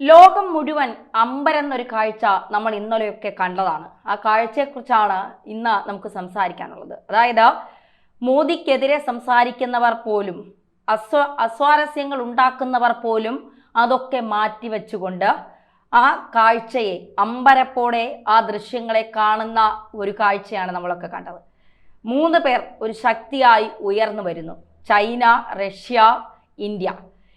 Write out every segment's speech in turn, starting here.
ലോകം മുഴുവൻ അമ്പരന്നൊരു കാഴ്ച നമ്മൾ ഇന്നലെയൊക്കെ കണ്ടതാണ്. ആ കാഴ്ചയെക്കുറിച്ചാണ് ഇന്ന് നമുക്ക് സംസാരിക്കാനുള്ളത്. അതായത് മോദിക്കെതിരെ സംസാരിക്കുന്നവർ പോലും അസ്വാരസ്യങ്ങൾ ഉണ്ടാക്കുന്നവർ പോലും അതൊക്കെ മാറ്റിവെച്ചുകൊണ്ട് ആ കാഴ്ചയെ അമ്പരപ്പോടെ ആ ദൃശ്യങ്ങളെ കാണുന്ന ഒരു കാഴ്ചയാണ് നമ്മളൊക്കെ കണ്ടത്. 3 പേർ ഒരു ശക്തിയായി ഉയർന്നു വരുന്നു. China, Russia, India.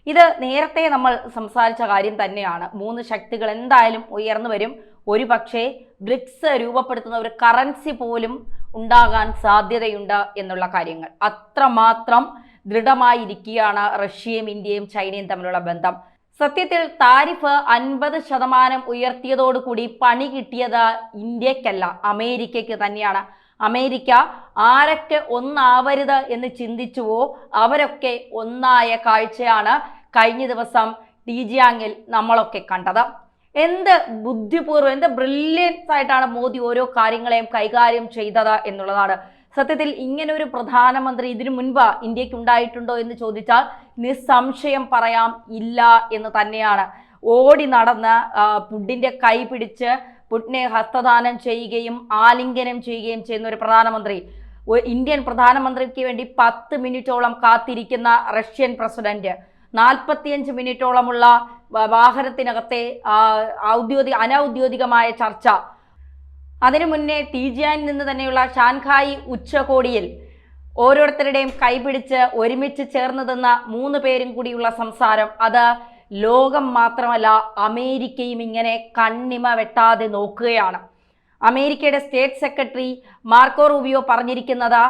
ഇത് നേരത്തെ നമ്മൾ സംസാരിച്ച കാര്യം തന്നെയാണ്. 3 ശക്തികൾ എന്തായാലും ഉയർന്നു വരും. ഒരു പക്ഷേ ബ്രിക്സ് രൂപപ്പെടുത്തുന്ന ഒരു കറൻസി പോലും ഉണ്ടാകാൻ സാധ്യതയുണ്ട് എന്നുള്ള കാര്യങ്ങൾ. അത്രമാത്രം ദൃഢമായിരിക്കുകയാണ് റഷ്യയും ഇന്ത്യയും ചൈനയും തമ്മിലുള്ള ബന്ധം. സത്യത്തിൽ താരിഫ് 50% ഉയർത്തിയതോടുകൂടി പണി കിട്ടിയത് ഇന്ത്യക്കല്ല, അമേരിക്കയ്ക്ക് തന്നെയാണ്. അമേരിക്ക ആരൊക്കെ ഒന്നാവരുത് എന്ന് ചിന്തിച്ചുവോ അവരൊക്കെ ഒന്നായ കാഴ്ചയാണ് കഴിഞ്ഞ ദിവസം ടീജിയാങ്ങിൽ നമ്മളൊക്കെ കണ്ടത്. എന്ത് ബുദ്ധിപൂർവ്വം, എന്ത് ബ്രില്യൻസ് ആയിട്ടാണ് മോദി ഓരോ കാര്യങ്ങളെയും കൈകാര്യം ചെയ്തത് എന്നുള്ളതാണ്. സത്യത്തിൽ ഇങ്ങനെ ഒരു പ്രധാനമന്ത്രി ഇതിനു മുൻപ് ഇന്ത്യക്ക് ഉണ്ടായിട്ടുണ്ടോ എന്ന് ചോദിച്ചാൽ നിസ്സംശയം പറയാം, ഇല്ല എന്ന് തന്നെയാണ്. ഓടി നടന്ന് പുടിൻ്റെ കൈ പിടിച്ച് പുടിനെ ഹസ്തദാനം ചെയ്യുകയും ആലിംഗനം ചെയ്യുകയും ചെയ്യുന്ന ഒരു പ്രധാനമന്ത്രി, ഇന്ത്യൻ പ്രധാനമന്ത്രിക്ക് വേണ്ടി 10 മിനിറ്റോളം കാത്തിരിക്കുന്ന റഷ്യൻ പ്രസിഡന്റ്, 45 മിനിറ്റോളമുള്ള വാഹനത്തിനകത്തെ അനൗദ്യോഗികമായ ചർച്ച, അതിനു മുന്നേ ടീജിയാനിൽ നിന്ന് തന്നെയുള്ള ഷാൻഘായി ഉച്ചകോടിയിൽ ഓരോരുത്തരുടെയും കൈപിടിച്ച് ഒരുമിച്ച് ചേർന്ന് നിന്ന 3 പേരും കൂടിയുള്ള സംസാരം, അത് ലോകം മാത്രമല്ല അമേരിക്കയും ഇങ്ങനെ കണ്ണിമ വെട്ടാതെ നോക്കുകയാണ്. അമേരിക്കയുടെ സ്റ്റേറ്റ് സെക്രട്ടറി മാർക്കോ റൂബിയോ പറഞ്ഞിരിക്കുന്നത്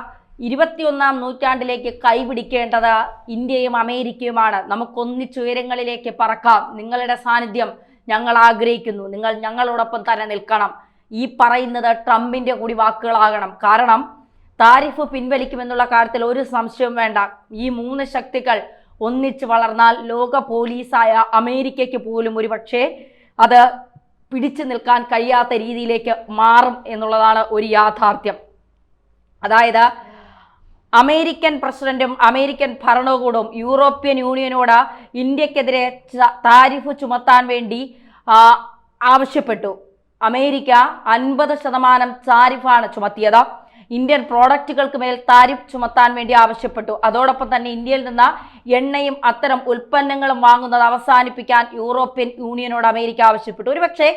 21ാം നൂറ്റാണ്ടിലേക്ക് കൈപിടിക്കേണ്ടത് ഇന്ത്യയും അമേരിക്കയുമാണ്. നമുക്കൊന്നിച്ചുയരങ്ങളിലേക്ക് പറക്കാം. നിങ്ങളുടെ സാന്നിധ്യം ഞങ്ങൾ ആഗ്രഹിക്കുന്നു. നിങ്ങൾ ഞങ്ങളോടൊപ്പം തന്നെ നിൽക്കണം. ഈ പറയുന്നത് ട്രംപിൻ്റെ കൂടി വാക്കുകളാകണം. കാരണം താരിഫ് പിൻവലിക്കുമെന്നുള്ള കാര്യത്തിൽ ഒരു സംശയവും വേണ്ട. ഈ 3 ശക്തികൾ ഒന്നിച്ച് വളർന്നാൽ ലോക പോലീസായ അമേരിക്കയ്ക്ക് പോലും ഒരുപക്ഷെ അത് പിടിച്ചു നിൽക്കാൻ കഴിയാത്ത രീതിയിലേക്ക് മാറും എന്നുള്ളതാണ് ഒരു യാഥാർത്ഥ്യം. അതായത് അമേരിക്കൻ പ്രസിഡന്റും അമേരിക്കൻ ഭരണകൂടവും യൂറോപ്യൻ യൂണിയനോട് ഇന്ത്യക്കെതിരെ താരിഫ് ചുമത്താൻ വേണ്ടി ആവശ്യപ്പെട്ടു. അമേരിക്ക 50% താരിഫാണ് ചുമത്തിയത്. ഇന്ത്യൻ പ്രോഡക്റ്റുകൾക്ക് മേൽ താരിഫ് ചുമത്താൻ വേണ്ടി ആവശ്യപ്പെട്ടു. അതോടൊപ്പം തന്നെ ഇന്ത്യയിൽ നിന്ന് എണ്ണയും അത്തരം ഉൽപ്പന്നങ്ങളും വാങ്ങുന്നത് അവസാനിപ്പിക്കാൻ യൂറോപ്യൻ യൂണിയനോട് അമേരിക്ക ആവശ്യപ്പെട്ടു. ഒരുപക്ഷെ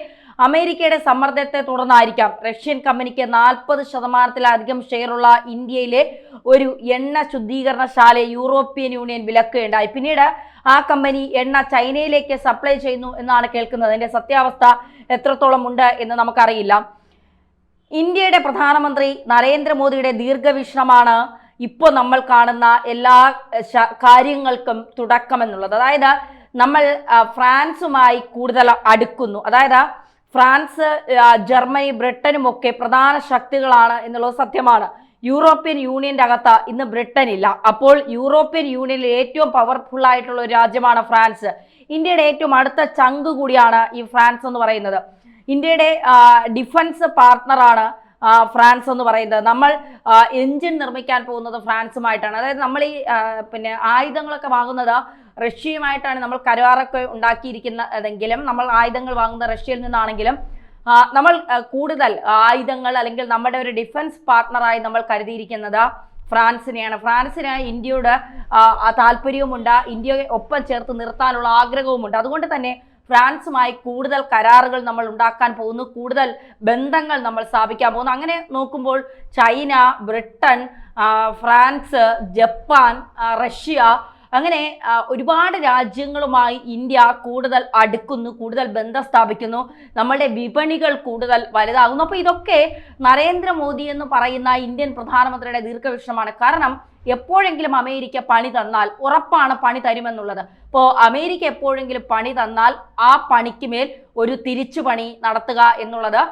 അമേരിക്കയുടെ സമ്മർദ്ദത്തെ തുടർന്നായിരിക്കാം റഷ്യൻ കമ്പനിക്ക് 40%-ലധികം ഷെയറുള്ള ഇന്ത്യയിലെ ഒരു എണ്ണ ശുദ്ധീകരണശാലയെ യൂറോപ്യൻ യൂണിയൻ വിലക്കുകയുണ്ടായി. പിന്നീട് ആ കമ്പനി എണ്ണ ചൈനയിലേക്ക് സപ്ലൈ ചെയ്യുന്നു എന്നാണ് കേൾക്കുന്നത്. അതിൻ്റെ സത്യാവസ്ഥ എത്രത്തോളം ഉണ്ട് എന്ന് നമുക്കറിയില്ല. ഇന്ത്യയുടെ പ്രധാനമന്ത്രി നരേന്ദ്രമോദിയുടെ ദീർഘവീക്ഷണമാണ് ഇപ്പോൾ നമ്മൾ കാണുന്ന എല്ലാ കാര്യങ്ങൾക്കും തുടക്കമെന്നുള്ളത്. അതായത് നമ്മൾ ഫ്രാൻസുമായി കൂടുതൽ അടുക്കുന്നു. അതായത് ഫ്രാൻസ്, ജർമ്മനി, ബ്രിട്ടനുമൊക്കെ പ്രധാന ശക്തികളാണ് എന്നുള്ളത് സത്യമാണ്. യൂറോപ്യൻ യൂണിയൻ്റെ അകത്ത് ഇന്ന് ബ്രിട്ടൻ ഇല്ല. അപ്പോൾ യൂറോപ്യൻ യൂണിയനിൽ ഏറ്റവും പവർഫുൾ ആയിട്ടുള്ള ഒരു രാജ്യമാണ് ഫ്രാൻസ്. ഇന്ത്യയുടെ ഏറ്റവും അടുത്ത ചങ്ക് കൂടിയാണ് ഈ ഫ്രാൻസ് എന്ന് പറയുന്നത്. ഇന്ത്യയുടെ ഡിഫൻസ് പാർട്ട്ണറാണ് ഫ്രാൻസ് എന്ന് പറയുന്നത്. നമ്മൾ എഞ്ചിൻ നിർമ്മിക്കാൻ പോകുന്നത് ഫ്രാൻസുമായിട്ടാണ്. അതായത് നമ്മൾ ഈ ആയുധങ്ങളൊക്കെ വാങ്ങുന്നത് റഷ്യയുമായിട്ടാണ്. നമ്മൾ കരാറൊക്കെ ഉണ്ടാക്കിയിരിക്കുന്നതെങ്കിലും നമ്മൾ ആയുധങ്ങൾ വാങ്ങുന്നത് റഷ്യയിൽ നിന്നാണെങ്കിലും നമ്മൾ കൂടുതൽ ആയുധങ്ങൾ അല്ലെങ്കിൽ നമ്മുടെ ഒരു ഡിഫൻസ് പാർട്ട്ണറായി നമ്മൾ കരുതിയിരിക്കുന്നത് ഫ്രാൻസിനെയാണ്. ഫ്രാൻസിന് ഇന്ത്യയുടെ താല്പര്യവുമുണ്ട്, ഇന്ത്യയെ ഒപ്പം ചേർത്ത് നിർത്താനുള്ള ആഗ്രഹവുമുണ്ട്. അതുകൊണ്ട് തന്നെ ഫ്രാൻസുമായി കൂടുതൽ കരാറുകൾ നമ്മൾ ഉണ്ടാക്കാൻ പോകുന്നു, കൂടുതൽ ബന്ധങ്ങൾ നമ്മൾ സ്ഥാപിക്കാൻ പോകുന്നു. അങ്ങനെ നോക്കുമ്പോൾ China, Britain, France, Japan, Russia, അങ്ങനെ ഒരുപാട് രാജ്യങ്ങളുമായി ഇന്ത്യ കൂടുതൽ അടുക്കുന്നു, കൂടുതൽ ബന്ധം സ്ഥാപിക്കുന്നു. നമ്മളുടെ വിപണികൾ കൂടുതൽ വലുതാകുന്നു. അപ്പോൾ ഇതൊക്കെ നരേന്ദ്രമോദി എന്ന് പറയുന്ന ഇന്ത്യൻ പ്രധാനമന്ത്രിയുടെ ദീർഘവീക്ഷണമാണ്. കാരണം എപ്പോഴെങ്കിലും അമേരിക്ക പണി തന്നാൽ ഉറപ്പാണ് പണി തരുമെന്നുള്ളത്. ഇപ്പോൾ അമേരിക്ക എപ്പോഴെങ്കിലും പണി തന്നാൽ ആ പണിക്ക് മേൽ ഒരു തിരിച്ചുപണി നടത്തുക എന്നുള്ളത്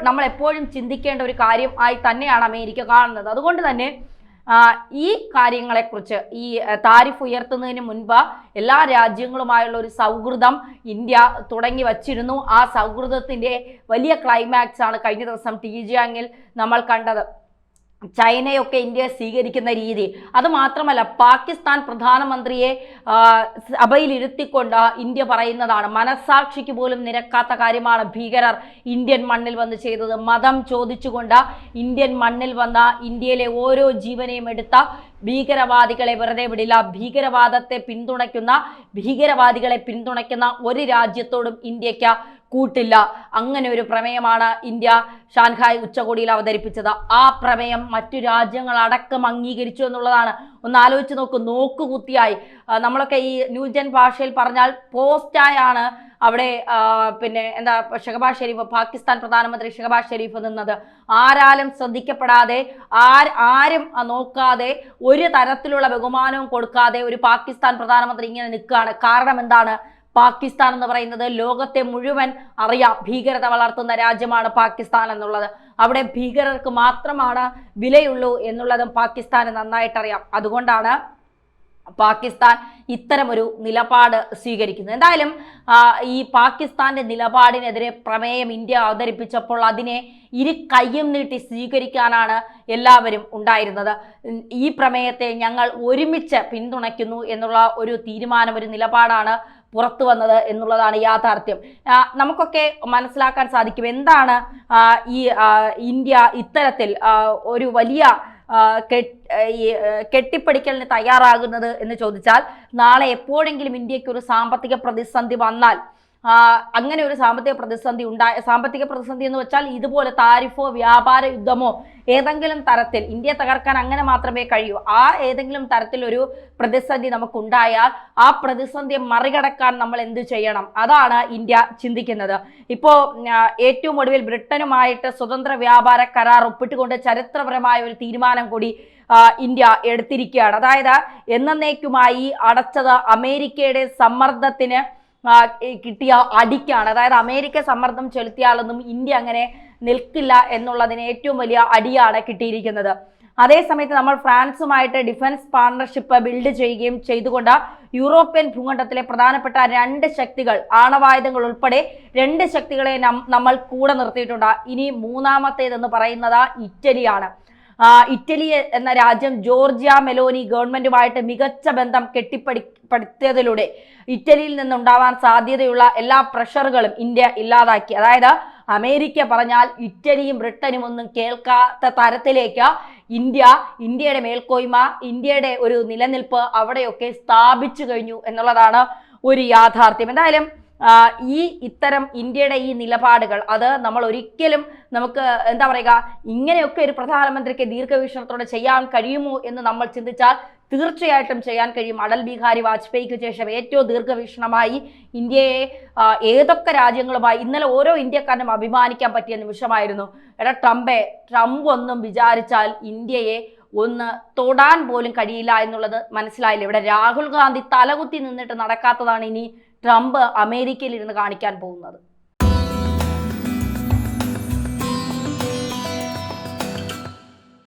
നമ്മൾ എപ്പോഴും ചിന്തിക്കേണ്ട ഒരു കാര്യം ആയി തന്നെയാണ് അമേരിക്ക കാണുന്നത്. അതുകൊണ്ട് തന്നെ ഈ കാര്യങ്ങളെക്കുറിച്ച്, ഈ താരിഫ് ഉയർത്തുന്നതിന് മുൻപ് എല്ലാ രാജ്യങ്ങളുമായുള്ള ഒരു സൗഹൃദം ഇന്ത്യ തുടങ്ങി വച്ചിരുന്നു. ആ സൗഹൃദത്തിൻ്റെ വലിയ ക്ലൈമാക്സ് ആണ് കഴിഞ്ഞ ദിവസം ടീജിയാങ്ങിൽ നമ്മൾ കണ്ടത്. ചൈനയൊക്കെ ഇന്ത്യയെ സ്വീകരിക്കുന്ന രീതി, അത് മാത്രമല്ല പാകിസ്ഥാൻ പ്രധാനമന്ത്രിയെ സഭയിലിരുത്തിക്കൊണ്ട് ഇന്ത്യ പറയുന്നതാണ്, മനസാക്ഷിക്ക് പോലും നിരക്കാത്ത കാര്യമാണ് ഭീകരർ ഇന്ത്യൻ മണ്ണിൽ വന്ന് ചെയ്തത്. മതം ചോദിച്ചുകൊണ്ട് ഇന്ത്യൻ മണ്ണിൽ വന്ന ഇന്ത്യയിലെ ഓരോ ജീവനെയും എടുത്ത ഭീകരവാദികളെ വെറുതെ വിടില്ല. ഭീകരവാദികളെ പിന്തുണയ്ക്കുന്ന ഒരു രാജ്യത്തോടും ഇന്ത്യക്ക് കൂട്ടില്ല. അങ്ങനെ ഒരു പ്രമേയമാണ് ഇന്ത്യ ഷാൻഹായ് ഉച്ചകോടിയിൽ അവതരിപ്പിച്ചത്. ആ പ്രമേയം മറ്റു രാജ്യങ്ങളടക്കം അംഗീകരിച്ചു എന്നുള്ളതാണ്. ഒന്ന് ആലോചിച്ച് നോക്കുകുത്തിയായി. നമ്മളൊക്കെ ഈ ന്യൂജൻ ഭാഷയിൽ പറഞ്ഞാൽ പോസ്റ്റായാണ് അവിടെ ഷഹബാസ് ഷെരീഫ്, പാകിസ്ഥാൻ പ്രധാനമന്ത്രി ഷഹബാസ് ഷെരീഫ് നിന്നത്. ആരാലും ശ്രദ്ധിക്കപ്പെടാതെ, ആരും നോക്കാതെ, ഒരു തരത്തിലുള്ള ബഹുമാനവും കൊടുക്കാതെ ഒരു പാകിസ്ഥാൻ പ്രധാനമന്ത്രി ഇങ്ങനെ നിൽക്കുകയാണ്. കാരണം എന്താണ്? പാകിസ്ഥാൻ എന്ന് പറയുന്നത് ലോകത്തെ മുഴുവൻ അറിയാം, ഭീകരത വളർത്തുന്ന രാജ്യമാണ് പാകിസ്ഥാൻ എന്നുള്ളത്. അവിടെ ഭീകരർക്ക് മാത്രമാണ് വിലയുള്ളൂ എന്നുള്ളതും പാകിസ്ഥാന് നന്നായിട്ടറിയാം. അതുകൊണ്ടാണ് പാകിസ്ഥാൻ ഇത്തരമൊരു നിലപാട് സ്വീകരിക്കുന്നത്. എന്തായാലും ഈ പാകിസ്ഥാന്റെ നിലപാടിനെതിരെ പ്രമേയം ഇന്ത്യ അവതരിപ്പിച്ചപ്പോൾ അതിനെ ഇരു കയ്യും നീട്ടി സ്വീകരിക്കാനാണ് എല്ലാവരും ഉണ്ടായിരുന്നത്. ഈ പ്രമേയത്തെ ഞങ്ങൾ ഒരുമിച്ച് പിന്തുണയ്ക്കുന്നു എന്നുള്ള ഒരു തീരുമാനം, ഒരു നിലപാടാണ് പുറത്തു വന്നത് എന്നുള്ളതാണ് യാഥാർത്ഥ്യം. നമുക്കൊക്കെ മനസ്സിലാക്കാൻ സാധിക്കും എന്താണ് ഈ ഇന്ത്യ ഇത്തരത്തിൽ ഒരു വലിയ കെട്ടിപ്പടിക്കലിന് തയ്യാറാകുന്നത് എന്ന് ചോദിച്ചാൽ, നാളെ എപ്പോഴെങ്കിലും ഇന്ത്യക്ക് ഒരു സാമ്പത്തിക പ്രതിസന്ധി വന്നാൽ, അങ്ങനെ ഒരു സാമ്പത്തിക പ്രതിസന്ധി എന്ന് വെച്ചാൽ ഇതുപോലെ താരിഫോ വ്യാപാര യുദ്ധമോ ഏതെങ്കിലും തരത്തിൽ ഇന്ത്യയെ തകർക്കാൻ അങ്ങനെ മാത്രമേ കഴിയൂ. ഏതെങ്കിലും തരത്തിലൊരു പ്രതിസന്ധി നമുക്കുണ്ടായാൽ ആ പ്രതിസന്ധിയെ മറികടക്കാൻ നമ്മൾ എന്ത് ചെയ്യണം? അതാണ് ഇന്ത്യ ചിന്തിക്കുന്നത്. ഇപ്പോൾ ഏറ്റവും ഒടുവിൽ ബ്രിട്ടനുമായിട്ട് സ്വതന്ത്ര വ്യാപാര കരാർ ഒപ്പിട്ടുകൊണ്ട് ചരിത്രപരമായ ഒരു തീരുമാനം കൂടി ഇന്ത്യ എടുത്തിരിക്കുകയാണ്. അതായത് എന്നേക്കുമായി അടച്ചത് അമേരിക്കയുടെ സമ്മർദ്ദത്തിന് കിട്ടിയ അടിക്കാണ്. അതായത് അമേരിക്ക സമ്മർദ്ദം ചെലുത്തിയാലൊന്നും ഇന്ത്യ അങ്ങനെ നിൽക്കില്ല എന്നുള്ളതിന് ഏറ്റവും വലിയ അടിയാണ് കിട്ടിയിരിക്കുന്നത്. അതേസമയത്ത് നമ്മൾ ഫ്രാൻസുമായിട്ട് ഡിഫൻസ് പാർട്ണർഷിപ്പ് ബിൽഡ് ചെയ്യുകയും ചെയ്തുകൊണ്ട് യൂറോപ്യൻ ഭൂഖണ്ഡത്തിലെ പ്രധാനപ്പെട്ട 2 ശക്തികൾ, ആണവായുധങ്ങൾ ഉൾപ്പെടെ 2 ശക്തികളെ നമ്മൾ കൂടെ നിർത്തിയിട്ടുണ്ട്. ഇനി മൂന്നാമത്തേതെന്ന് പറയുന്നത് ഇറ്റലിയാണ്. ഇറ്റലി എന്ന രാജ്യം ജോർജിയ മെലോനി ഗവൺമെന്റുമായിട്ട് മികച്ച ബന്ധം കെട്ടിപ്പടുത്തിയതിലൂടെ ഇറ്റലിയിൽ നിന്നുണ്ടാവാൻ സാധ്യതയുള്ള എല്ലാ പ്രഷറുകളും ഇന്ത്യ ഇല്ലാതാക്കി. അതായത് അമേരിക്ക പറഞ്ഞാൽ ഇറ്റലിയും ബ്രിട്ടനും ഒന്നും കേൾക്കാത്ത തരത്തിലേക്ക് ഇന്ത്യയുടെ മേൽക്കോയ്മ, ഇന്ത്യയുടെ ഒരു നിലനിൽപ്പ് അവിടെയൊക്കെ സ്ഥാപിച്ചു കഴിഞ്ഞു എന്നുള്ളതാണ് ഒരു യാഥാർത്ഥ്യം. എന്തായാലും ഇത്തരം ഇന്ത്യയുടെ ഈ നിലപാടുകൾ അത് നമ്മൾ ഒരിക്കലും നമുക്ക് ഇങ്ങനെയൊക്കെ ഒരു പ്രധാനമന്ത്രിക്ക് ദീർഘവീക്ഷണത്തോടെ ചെയ്യാൻ കഴിയുമോ എന്ന് നമ്മൾ ചിന്തിച്ചാൽ തീർച്ചയായിട്ടും ചെയ്യാൻ കഴിയും. അടൽ ബിഹാരി വാജ്പേയിക്ക് ശേഷം ഏറ്റവും ദീർഘവീക്ഷണമായി ഇന്ത്യയെ ഏതൊക്കെ രാജ്യങ്ങളുമായി ഇന്നലെ ഓരോ ഇന്ത്യക്കാരനും അഭിമാനിക്കാൻ പറ്റിയ നിമിഷമായിരുന്നു. ട്രംപ് ഒന്നും വിചാരിച്ചാൽ ഇന്ത്യയെ ഒന്ന് തൊടാൻ പോലും കഴിയില്ല എന്നുള്ളത് മനസ്സിലായില്ല. ഇവിടെ രാഹുൽ ഗാന്ധി തലകുത്തി നിന്നിട്ട് നടക്കാത്തതാണ് ഇനി ട്രംപ് അമേരിക്കയിൽ ഇരുന്ന് കാണിക്കാൻ പോകുന്നത്.